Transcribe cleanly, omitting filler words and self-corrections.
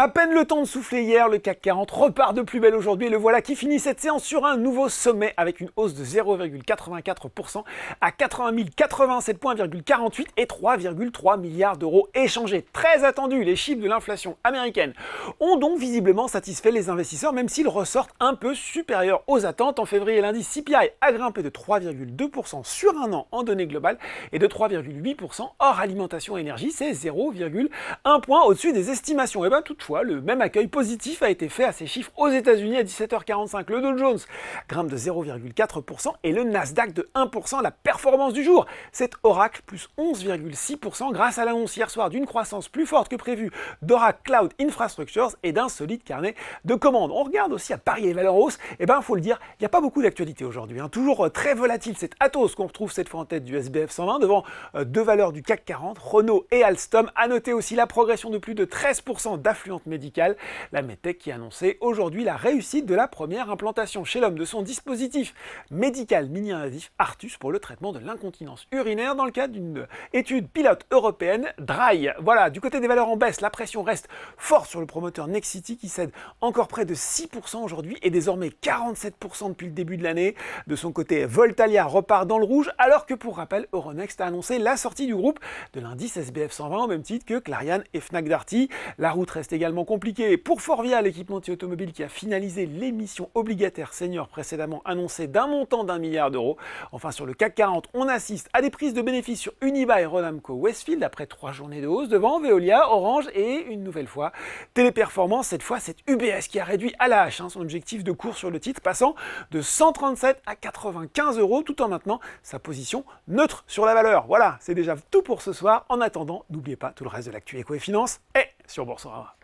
À peine le temps de souffler hier, le CAC 40 repart de plus belle aujourd'hui et le voilà qui finit cette séance sur un nouveau sommet avec une hausse de 0,84% à 80 087,48 et 3,3 milliards d'euros échangés. Très attendu, les chiffres de l'inflation américaine ont donc visiblement satisfait les investisseurs même s'ils ressortent un peu supérieurs aux attentes. En février, l'indice CPI a grimpé de 3,2% sur un an en données globales et de 3,8% hors alimentation et énergie, c'est 0,1 point au-dessus des estimations. Et bien toutefois, le même accueil positif a été fait à ces chiffres aux États-Unis à 17h45. Le Dow Jones grimpe de 0,4% et le Nasdaq de 1%. La performance du jour, c'est Oracle plus 11,6% grâce à l'annonce hier soir d'une croissance plus forte que prévue d'Oracle Cloud Infrastructures et d'un solide carnet de commandes. On regarde aussi à Paris les valeurs en hausse. Et ben, faut le dire, il n'y a pas beaucoup d'actualité aujourd'hui. Toujours très volatile, c'est Atos qu'on retrouve cette fois en tête du SBF 120 devant deux valeurs du CAC 40, Renault et Alstom. À noter aussi la progression de plus de 13% d'affluence médicale, la Medtech qui a annoncé aujourd'hui la réussite de la première implantation chez l'homme de son dispositif médical mini-invasif Artus pour le traitement de l'incontinence urinaire dans le cadre d'une étude pilote européenne DRY. Voilà, du côté des valeurs en baisse, la pression reste forte sur le promoteur Nexity qui cède encore près de 6% aujourd'hui et désormais 47% depuis le début de l'année. De son côté, Voltalia repart dans le rouge alors que pour rappel, Euronext a annoncé la sortie du groupe de l'indice SBF 120 au même titre que Clariane et Fnac Darty. La route reste également compliqué pour Forvia, l'équipementier automobile qui a finalisé l'émission obligataire senior précédemment annoncée d'un montant d'1 milliard d'euros. Enfin, sur le CAC 40, on assiste à des prises de bénéfices sur Unibail, Rodamco, Westfield après 3 journées de hausse devant Veolia, Orange et une nouvelle fois Téléperformance. Cette fois, c'est UBS qui a réduit à la hache son objectif de cours sur le titre, passant de 137 à 95 euros tout en maintenant sa position neutre sur la valeur. Voilà, c'est déjà tout pour ce soir. En attendant, n'oubliez pas tout le reste de l'actu éco et finance est sur Boursorama.